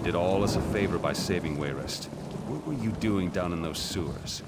Did all us a favor by saving Wayrest. What were you doing down in those sewers?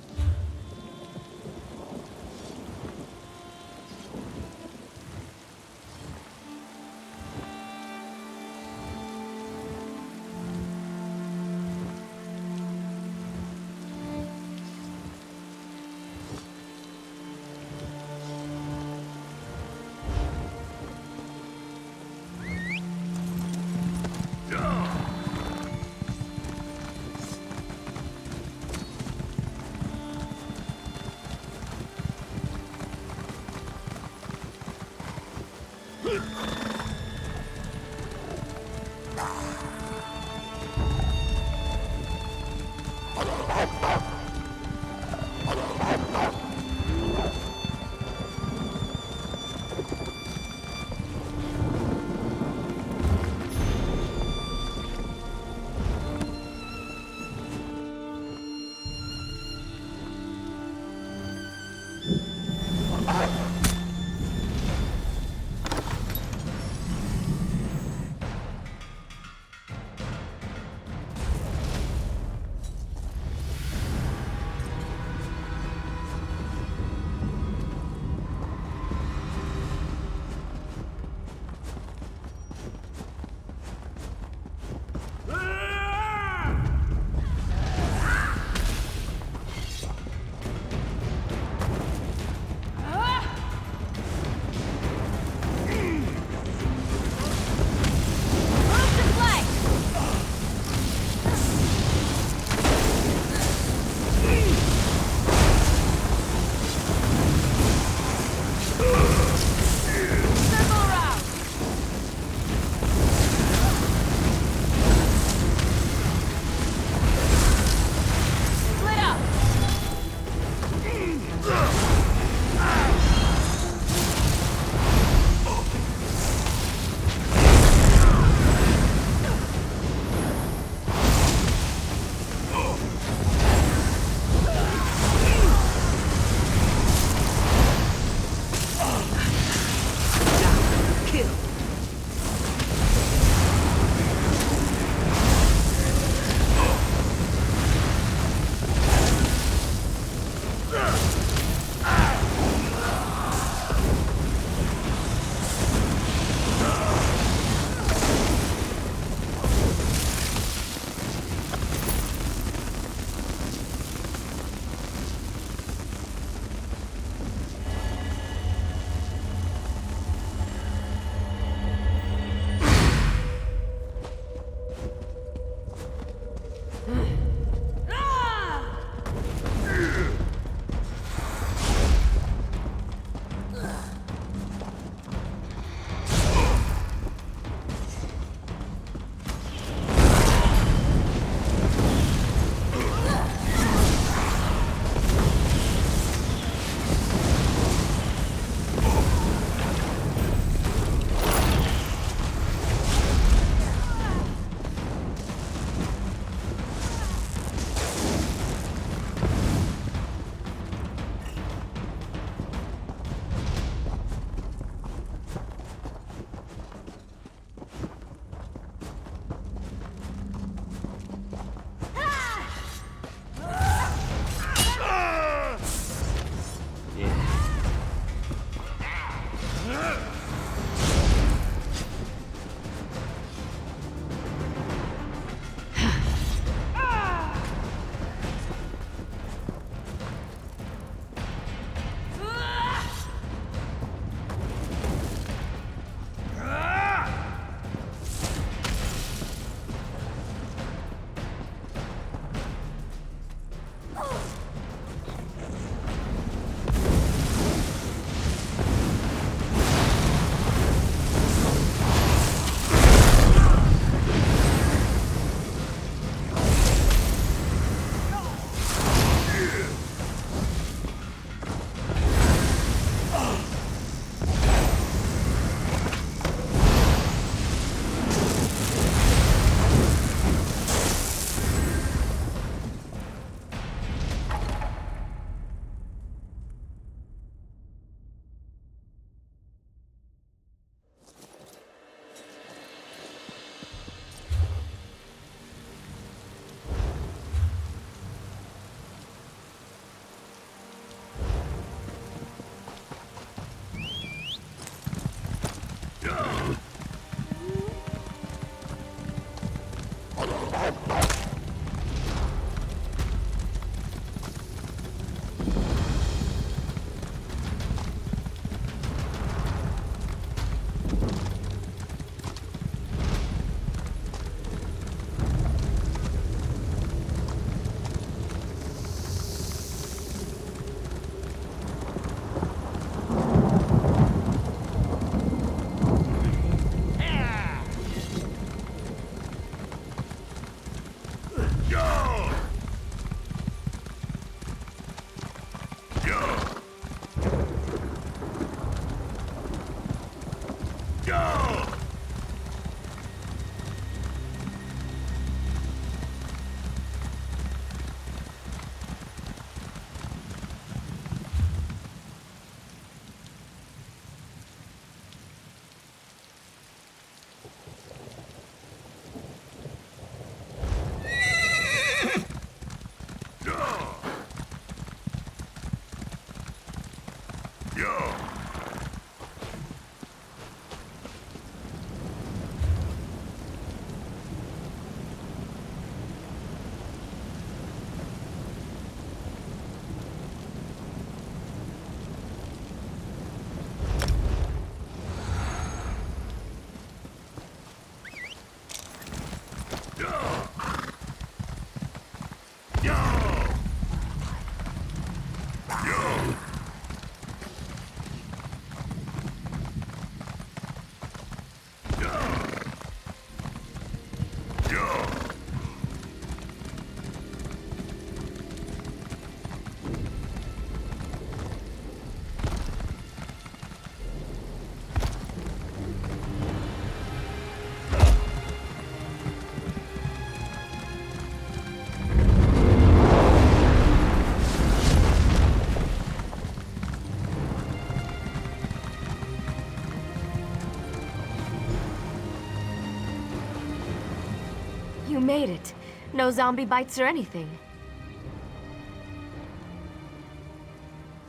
You made it. No zombie bites or anything.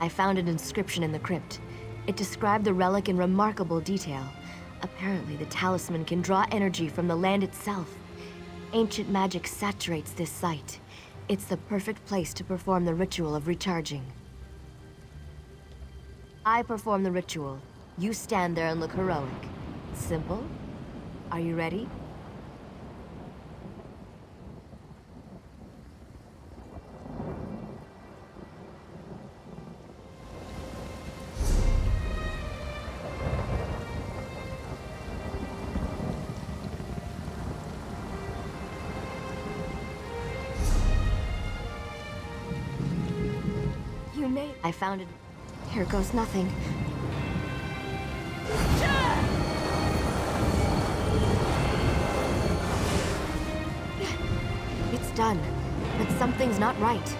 I found an inscription in the crypt. It described the relic in remarkable detail. Apparently, the talisman can draw energy from the land itself. Ancient magic saturates this site. It's the perfect place to perform the ritual of recharging. I perform the ritual. You stand there and look heroic. Simple? Are you ready? You made... I found it. Here goes nothing. It's done, but something's not right.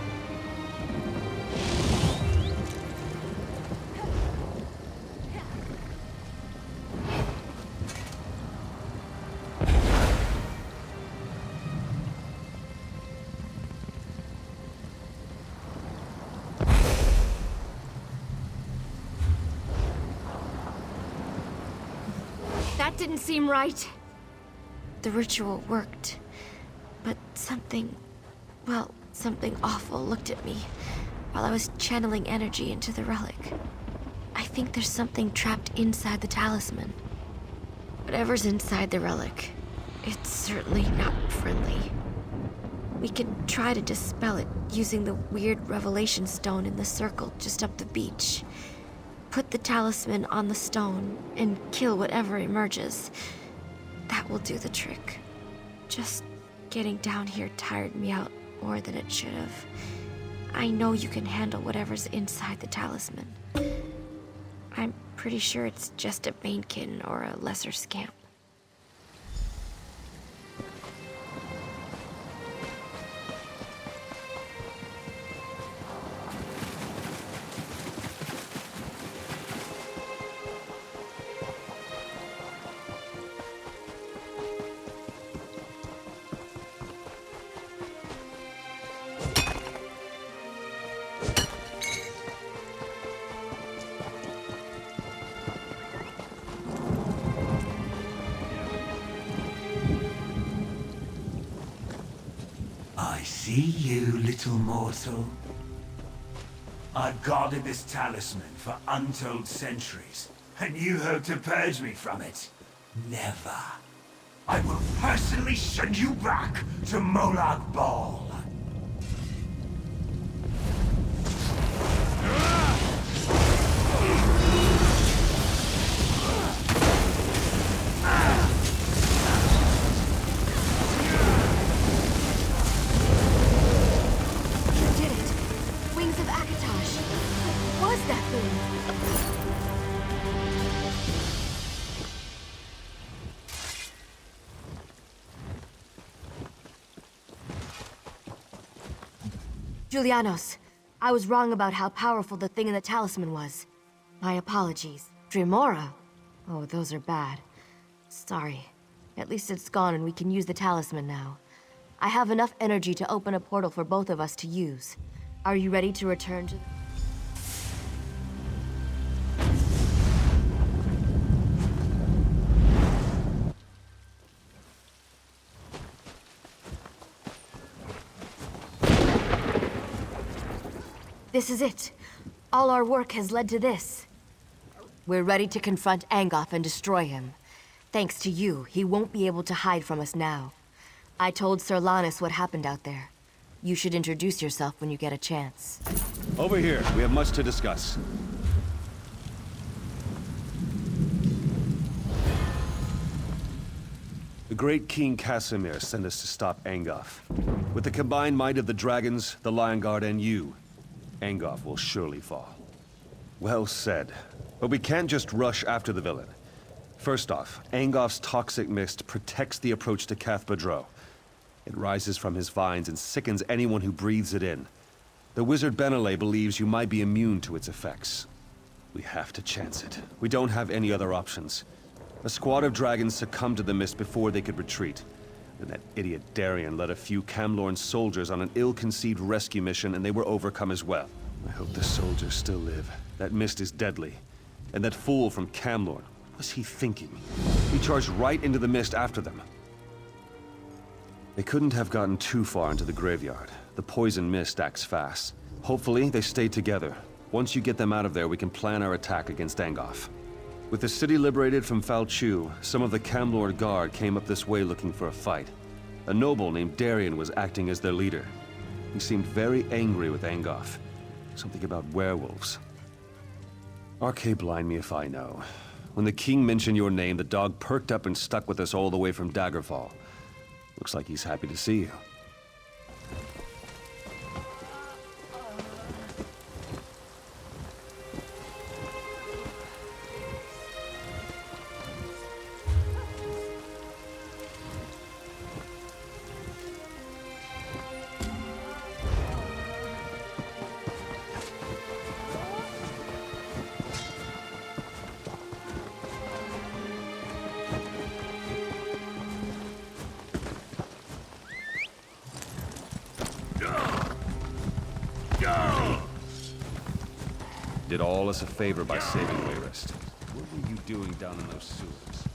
That didn't seem right. The ritual worked, but something awful looked at me while I was channeling energy into the relic. I think there's something trapped inside the talisman. Whatever's inside the relic, it's certainly not friendly. We can try to dispel it using the weird revelation stone in the circle just up the beach. Put the talisman on the stone and kill whatever emerges. That will do the trick. Just getting down here tired me out more than it should have. I know you can handle whatever's inside the talisman. I'm pretty sure it's just a Banekin or a lesser scamp. I see you, little mortal. I've guarded this talisman for untold centuries, and you hope to purge me from it? Never. I will personally send you back to Molag Bal. Julianos, I was wrong about how powerful the thing in the talisman was. My apologies. Dremora? Oh, those are bad. Sorry. At least it's gone and we can use the talisman now. I have enough energy to open a portal for both of us to use. Are you ready to return to... This is it. All our work has led to this. We're ready to confront Angoff and destroy him. Thanks to you, he won't be able to hide from us now. I told Sir Lannis what happened out there. You should introduce yourself when you get a chance. Over here, we have much to discuss. The great King Casimir sent us to stop Angoff. With the combined might of the dragons, the Lion Guard, and you, Angoff will surely fall. Well said. But we can't just rush after the villain. First off, Angoff's toxic mist protects the approach to Cath-Badro. It rises from his vines and sickens anyone who breathes it in. The wizard Benele believes you might be immune to its effects. We have to chance it. We don't have any other options. A squad of dragons succumbed to the mist before they could retreat. And that idiot Darien led a few Camlorn soldiers on an ill-conceived rescue mission, and they were overcome as well. I hope the soldiers still live. That mist is deadly. And that fool from Camlorn, what was he thinking? He charged right into the mist after them. They couldn't have gotten too far into the graveyard. The poison mist acts fast. Hopefully, they stay together. Once you get them out of there, we can plan our attack against Angoff. With the city liberated from Falchu, some of the Camlord Guard came up this way looking for a fight. A noble named Darien was acting as their leader. He seemed very angry with Angoff. Something about werewolves. RK blind me if I know. When the king mentioned your name, the dog perked up and stuck with us all the way from Daggerfall. Looks like he's happy to see you. Did all us a favor by saving Wayrest. What were you doing down in those sewers?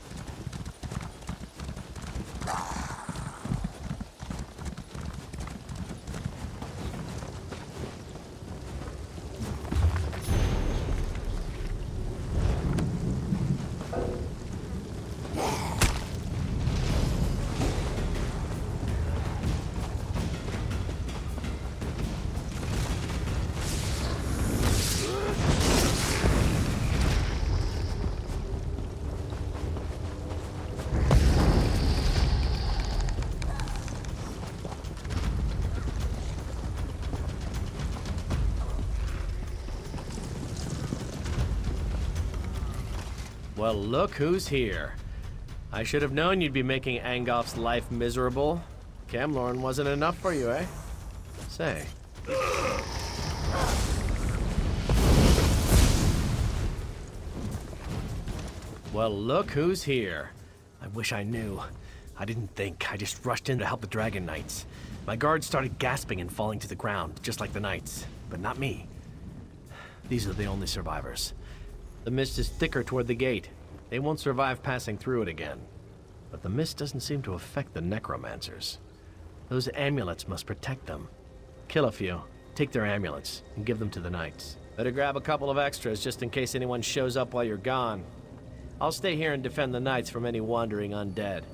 Well, look who's here. I should have known you'd be making Angoff's life miserable. Camlorn wasn't enough for you, eh? Say. Well, look who's here. I wish I knew. I didn't think. I just rushed in to help the Dragon Knights. My guards started gasping and falling to the ground, just like the Knights. But not me. These are the only survivors. The mist is thicker toward the gate. They won't survive passing through it again. But the mist doesn't seem to affect the necromancers. Those amulets must protect them. Kill a few, take their amulets, and give them to the knights. Better grab a couple of extras just in case anyone shows up while you're gone. I'll stay here and defend the knights from any wandering undead.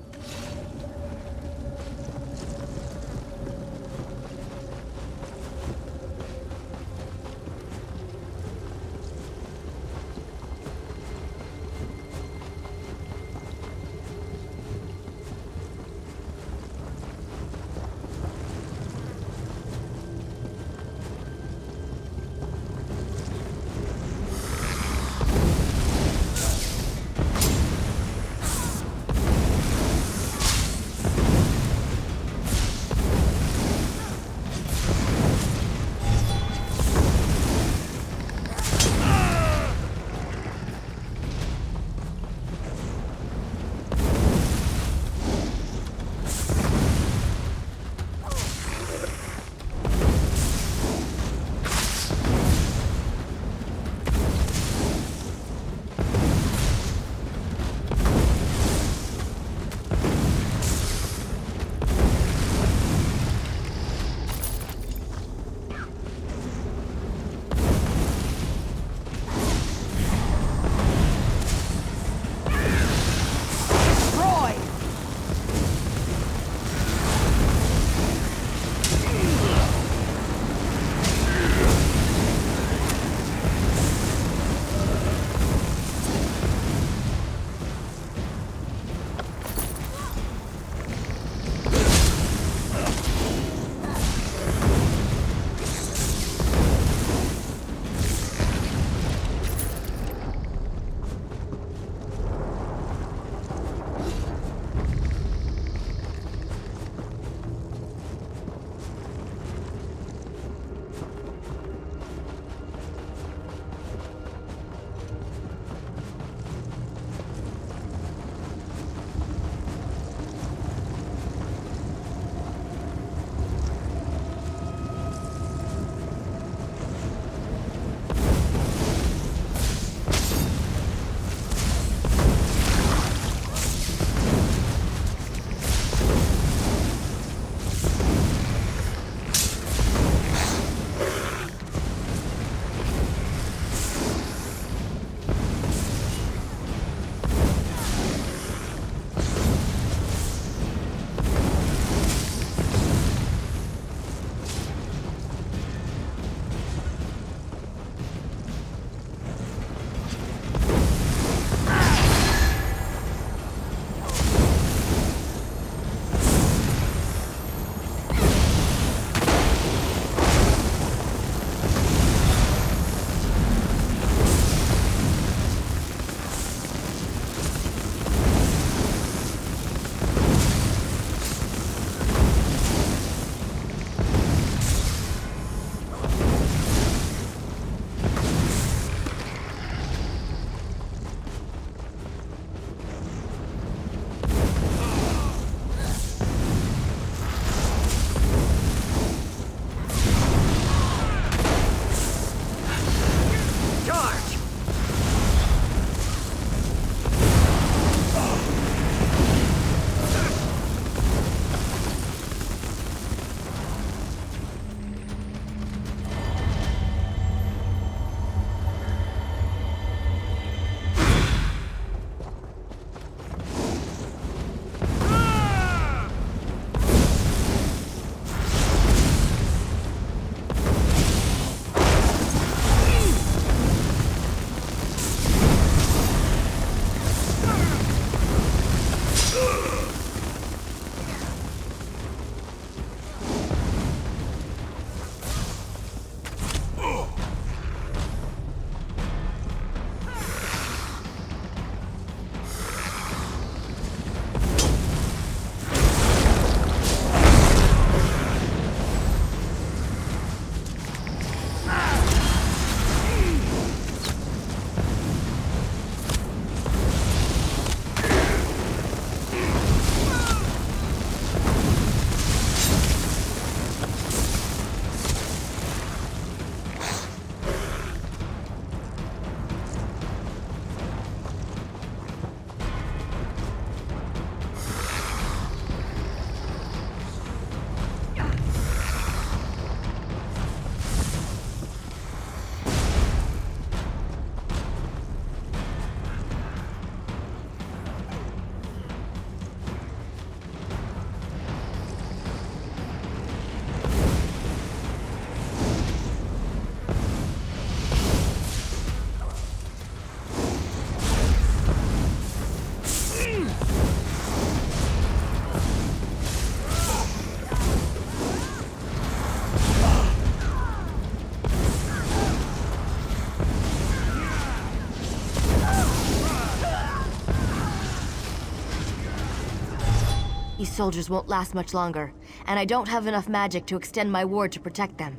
These soldiers won't last much longer, and I don't have enough magic to extend my ward to protect them.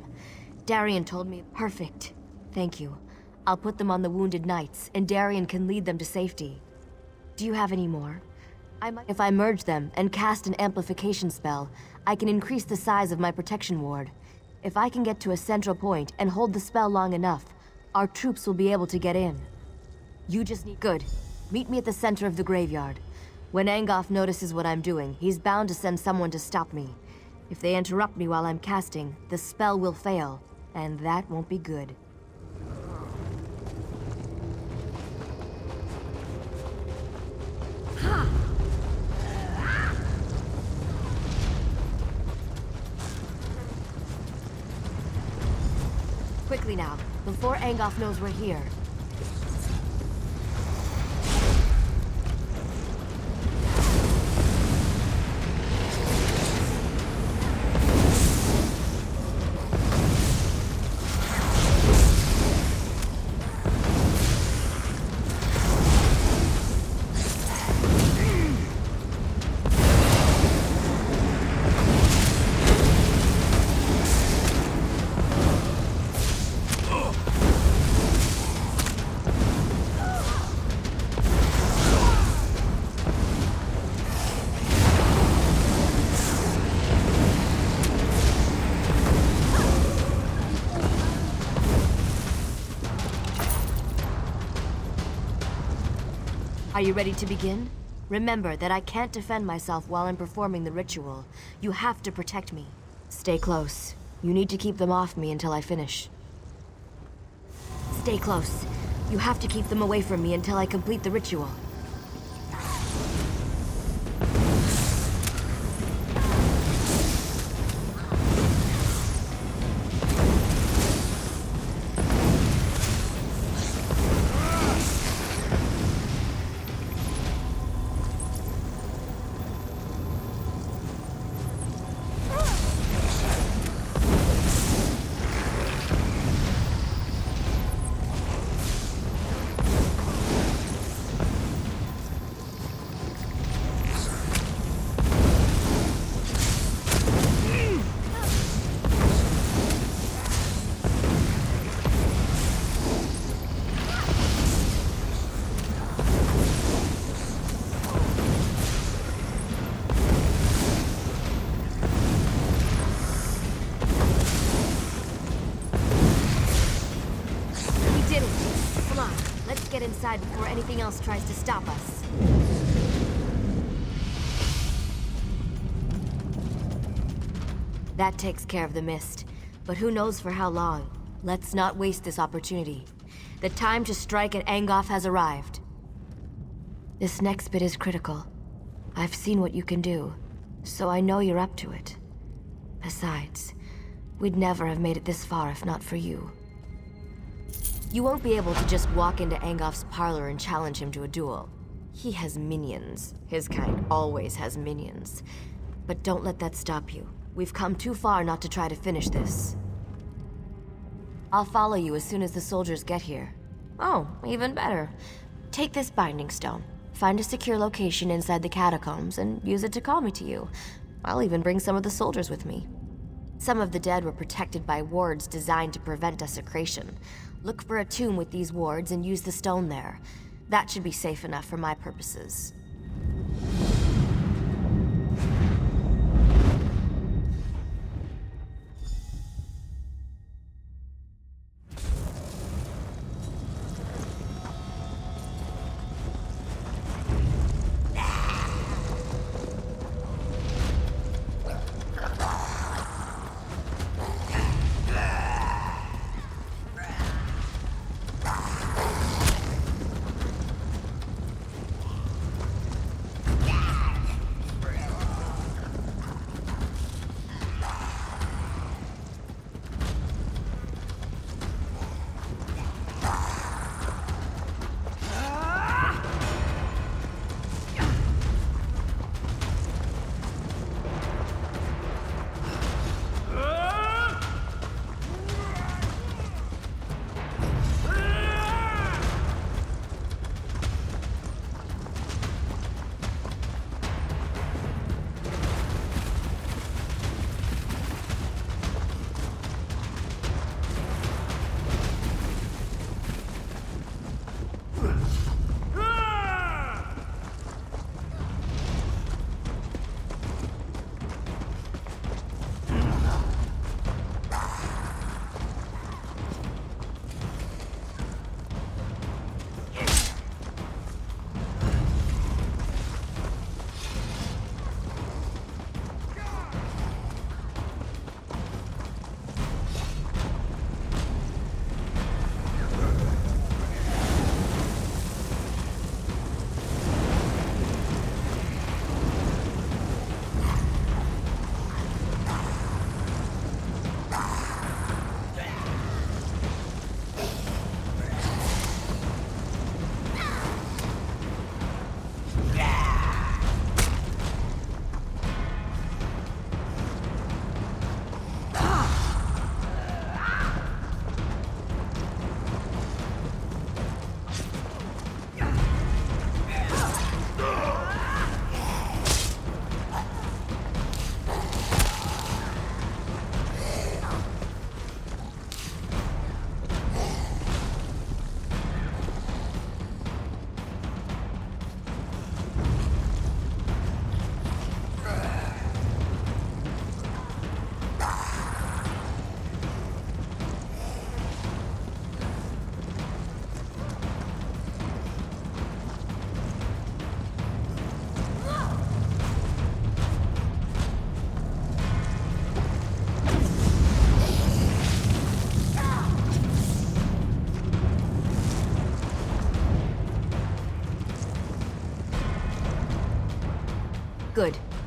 Darian told me... Perfect. Thank you. I'll put them on the wounded knights, and Darian can lead them to safety. Do you have any more? If I merge them and cast an amplification spell, I can increase the size of my protection ward. If I can get to a central point and hold the spell long enough, our troops will be able to get in. You just need... Good. Meet me at the center of the graveyard. When Angoff notices what I'm doing, he's bound to send someone to stop me. If they interrupt me while I'm casting, the spell will fail, and that won't be good. Quickly now, before Angoff knows we're here. Are you ready to begin? Remember that I can't defend myself while I'm performing the ritual. You have to protect me. Stay close. You need to keep them off me until I finish. Stay close. You have to keep them away from me until I complete the ritual. Get inside before anything else tries to stop us. That takes care of the mist, but who knows for how long. Let's not waste this opportunity. The time to strike at Angoff has arrived. This next bit is critical. I've seen what you can do, so I know you're up to it. Besides, we'd never have made it this far if not for you. You won't be able to just walk into Angoff's parlor and challenge him to a duel. He has minions. His kind always has minions. But don't let that stop you. We've come too far not to try to finish this. I'll follow you as soon as the soldiers get here. Oh, even better. Take this binding stone. Find a secure location inside the catacombs and use it to call me to you. I'll even bring some of the soldiers with me. Some of the dead were protected by wards designed to prevent desecration. Look for a tomb with these wards and use the stone there. That should be safe enough for my purposes.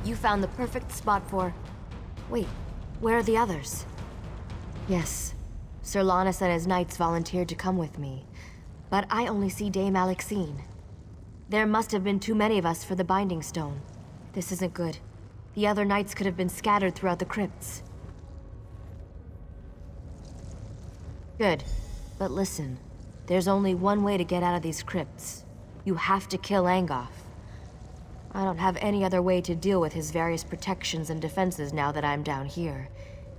You found the perfect spot for... Wait, where are the others? Yes, Sir Lannis and his knights volunteered to come with me, but I only see Dame Alexine. There must have been too many of us for the Binding Stone. This isn't good. The other knights could have been scattered throughout the crypts. Good, but listen. There's only one way to get out of these crypts. You have to kill Angoff. I don't have any other way to deal with his various protections and defenses now that I'm down here.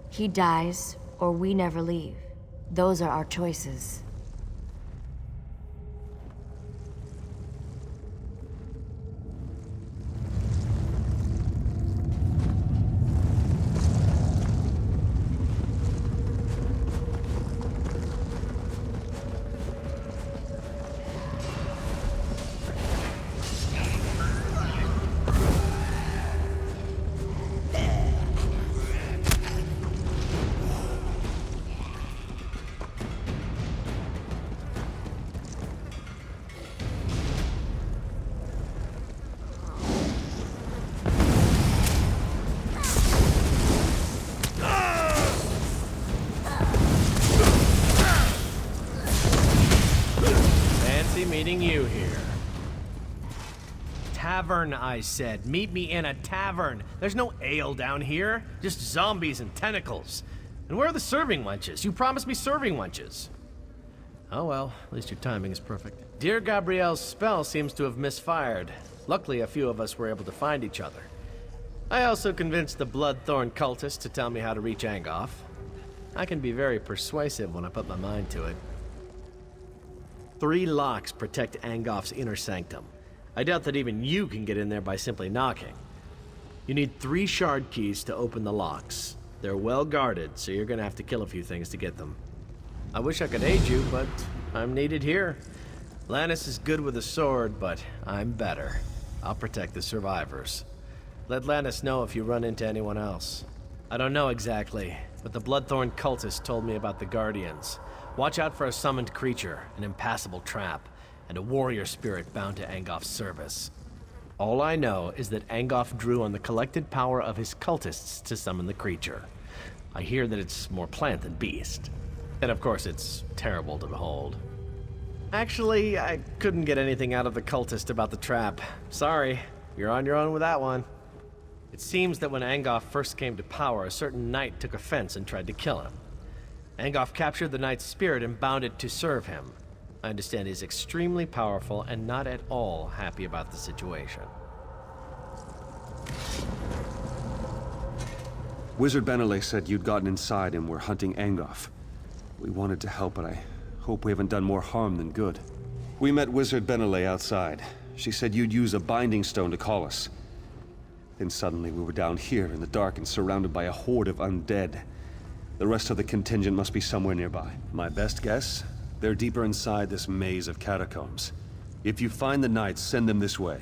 He dies, or we never leave. Those are our choices. Meeting you here. Tavern, I said. Meet me in a tavern. There's no ale down here. Just zombies and tentacles. And where are the serving wenches? You promised me serving wenches. Oh well, at least your timing is perfect. Dear Gabrielle's spell seems to have misfired. Luckily, a few of us were able to find each other. I also convinced the Bloodthorn cultist to tell me how to reach Angoff. I can be very persuasive when I put my mind to it. 3 locks protect Angoff's inner sanctum. I doubt that even you can get in there by simply knocking. You need 3 shard keys to open the locks. They're well guarded, so you're gonna have to kill a few things to get them. I wish I could aid you, but I'm needed here. Lannis is good with a sword, but I'm better. I'll protect the survivors. Let Lannis know if you run into anyone else. I don't know exactly, but the Bloodthorn cultist told me about the Guardians. Watch out for a summoned creature, an impassable trap, and a warrior spirit bound to Angoff's service. All I know is that Angoff drew on the collected power of his cultists to summon the creature. I hear that it's more plant than beast. And of course, it's terrible to behold. Actually, I couldn't get anything out of the cultist about the trap. Sorry, you're on your own with that one. It seems that when Angoff first came to power, a certain knight took offense and tried to kill him. Angoff captured the knight's spirit and bound it to serve him. I understand he's extremely powerful and not at all happy about the situation. Wizard Benelay said you'd gotten inside and were hunting Angoff. We wanted to help, but I hope we haven't done more harm than good. We met Wizard Benelay outside. She said you'd use a binding stone to call us. Then suddenly we were down here in the dark and surrounded by a horde of undead. The rest of the contingent must be somewhere nearby. My best guess? They're deeper inside this maze of catacombs. If you find the knights, send them this way.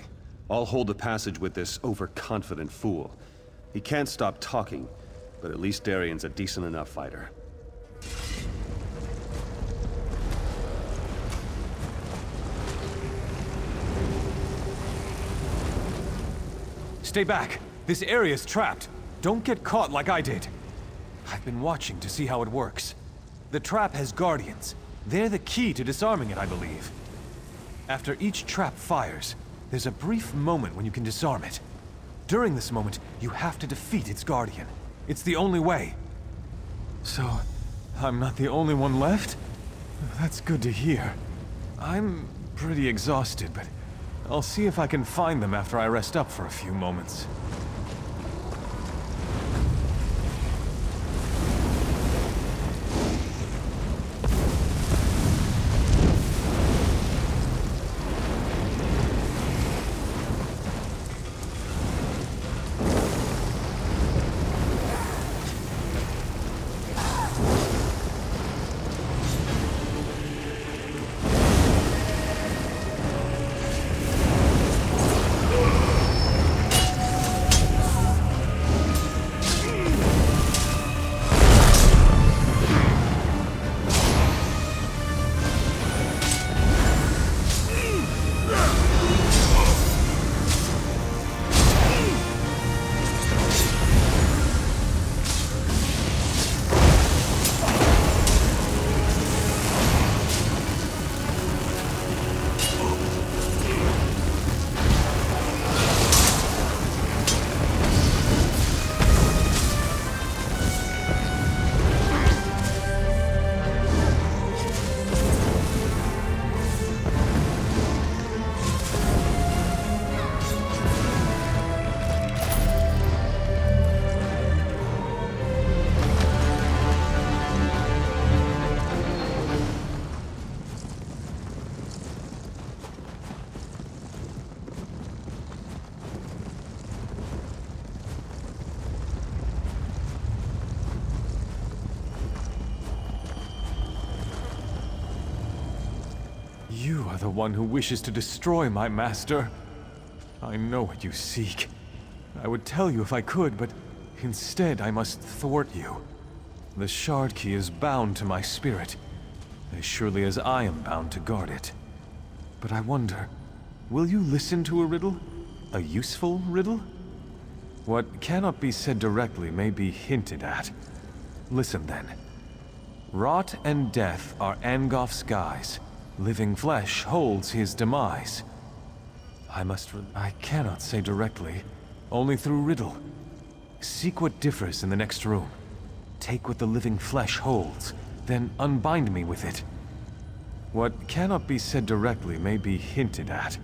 I'll hold the passage with this overconfident fool. He can't stop talking, but at least Darian's a decent enough fighter. Stay back. This area's trapped. Don't get caught like I did. I've been watching to see how it works. The trap has guardians. They're the key to disarming it, I believe. After each trap fires, there's a brief moment when you can disarm it. During this moment, you have to defeat its guardian. It's the only way. So, I'm not the only one left? That's good to hear. I'm pretty exhausted, but I'll see if I can find them after I rest up for a few moments. are the one who wishes to destroy my master. I know what you seek. I would tell you if I could, but instead I must thwart you. The shard key is bound to my spirit, as surely as I am bound to guard it. But I wonder, will you listen to a riddle? A useful riddle? What cannot be said directly may be hinted at. Listen then. Rot and death are Angof's guise. Living flesh holds his demise. I cannot say directly, only through riddle. Seek what differs in the next room. Take what the living flesh holds, then unbind me with it. What cannot be said directly may be hinted at.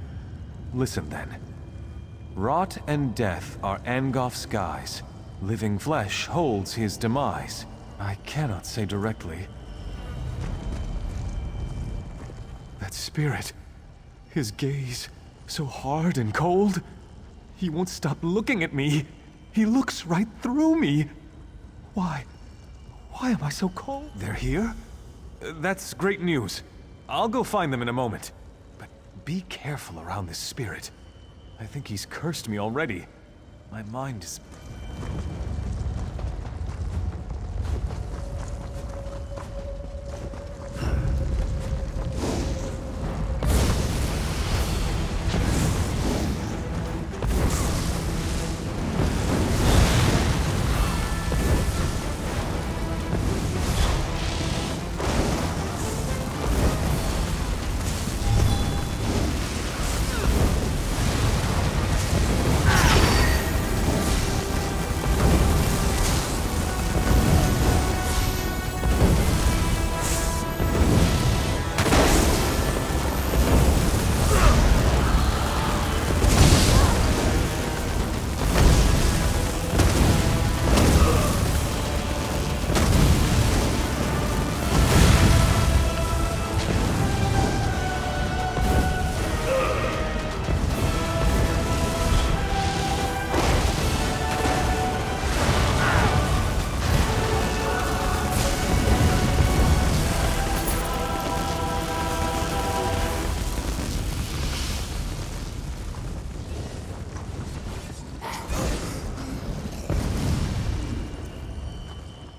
Listen then. Rot and death are Angof's guise. Living flesh holds his demise. I cannot say directly. That spirit, his gaze, so hard and cold. He won't stop looking at me. He looks right through me. Why am I so cold? They're here? That's great news. I'll go find them in a moment. But be careful around this spirit. I think he's cursed me already. My mind is...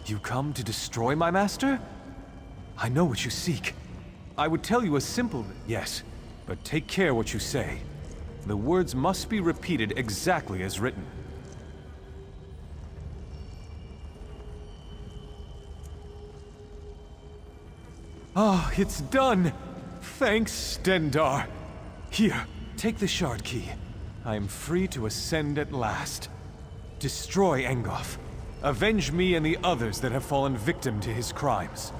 You come to destroy my master? I know what you seek. I would tell you a simple... Yes, but take care what you say. The words must be repeated exactly as written. Ah, it's done! Thanks, Stendar. Here, take the shard key. I am free to ascend at last. Destroy Angof. Avenge me and the others that have fallen victim to his crimes.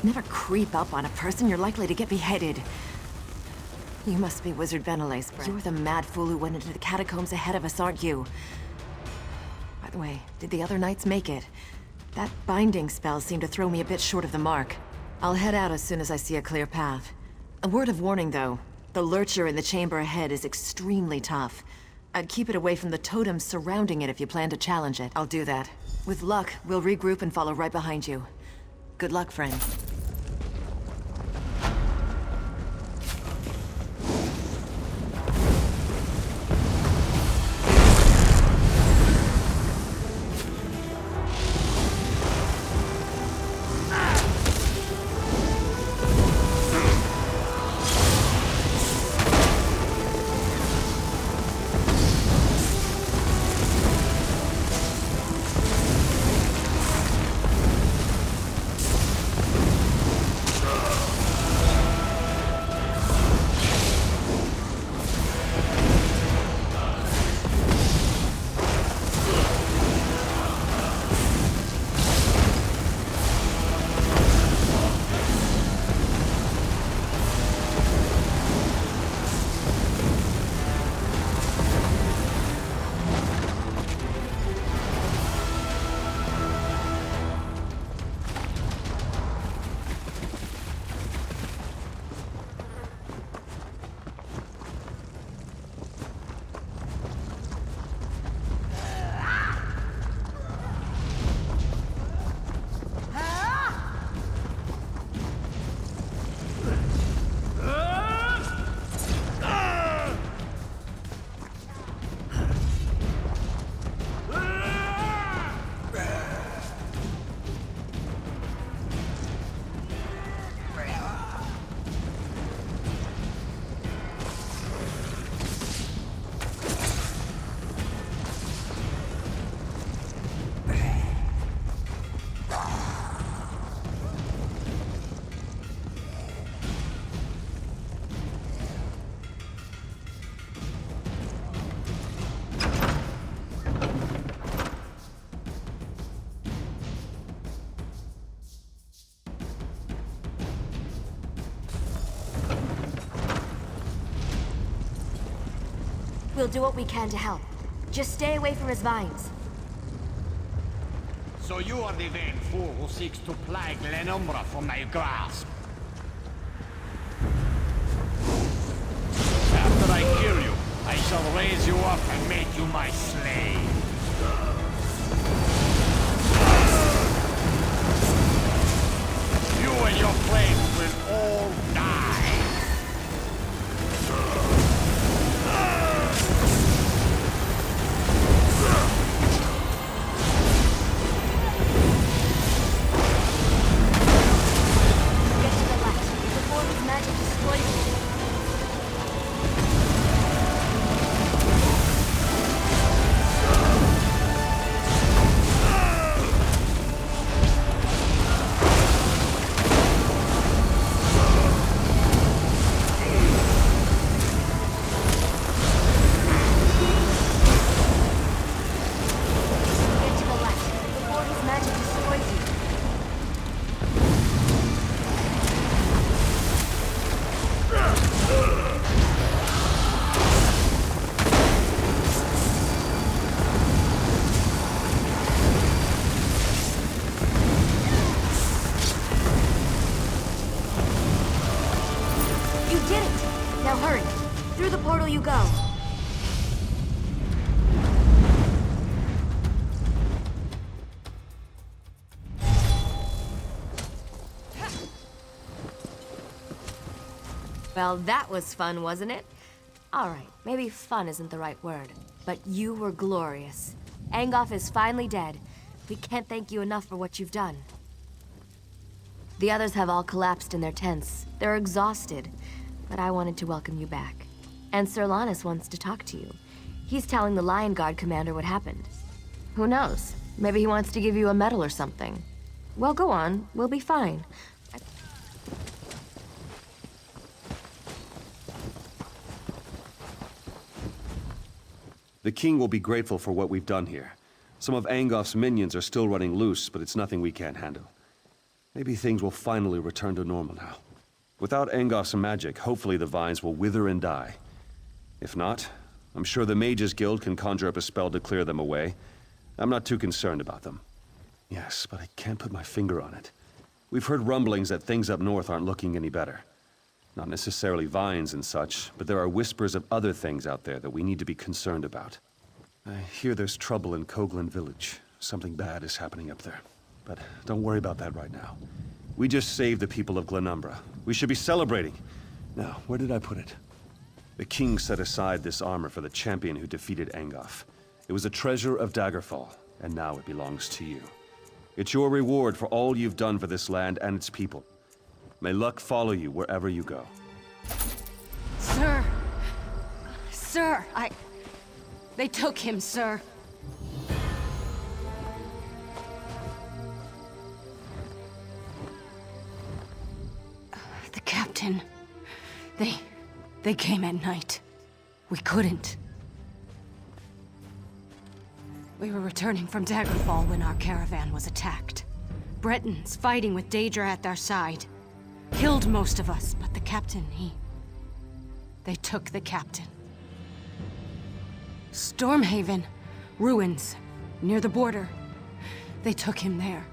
Never creep up on a person, you're likely to get beheaded. You must be Wizard Benelay's friend. You're the mad fool who went into the catacombs ahead of us, aren't you? By the way, did the other knights make it? That binding spell seemed to throw me a bit short of the mark. I'll head out as soon as I see a clear path. A word of warning, though. The lurcher in the chamber ahead is extremely tough. I'd keep it away from the totems surrounding it if you plan to challenge it. I'll do that. With luck, we'll regroup and follow right behind you. Good luck, friend. We'll do what we can to help. Just stay away from his vines. So you are the vain fool who seeks to plague Lenumbra from my grasp. After I kill you, I shall raise you up and make you my slave. You and your flames will all die. Get to the left, before his magic destroys you. Get to the left, before his magic destroys you. You did it! Now hurry. Through the portal you go. Well, that was fun, wasn't it? Alright, maybe fun isn't the right word, but you were glorious. Angoff is finally dead. We can't thank you enough for what you've done. The others have all collapsed in their tents. They're exhausted, but I wanted to welcome you back. And Sir Lannis wants to talk to you. He's telling the Lion Guard commander what happened. Who knows? Maybe he wants to give you a medal or something. Well, go on. We'll be fine. The king will be grateful for what we've done here. Some of Angoff's minions are still running loose, but it's nothing we can't handle. Maybe things will finally return to normal now. Without Angoff's magic, hopefully the vines will wither and die. If not, I'm sure the Mages Guild can conjure up a spell to clear them away. I'm not too concerned about them. Yes, but I can't put my finger on it. We've heard rumblings that things up north aren't looking any better. Not necessarily vines and such, but there are whispers of other things out there that we need to be concerned about. I hear there's trouble in Koglin village. Something bad is happening up there. But don't worry about that right now. We just saved the people of Glenumbra. We should be celebrating. Now, where did I put it? The king set aside this armor for the champion who defeated Angoff. It was a treasure of Daggerfall, and now it belongs to you. It's your reward for all you've done for this land and its people. May luck follow you wherever you go. Sir! Sir, They took him, sir. The captain... They came at night. We couldn't. We were returning from Daggerfall when our caravan was attacked. Bretons fighting with Daedra at their side. Killed most of us, but the captain, They took the captain. Stormhaven. Ruins. Near the border. They took him there.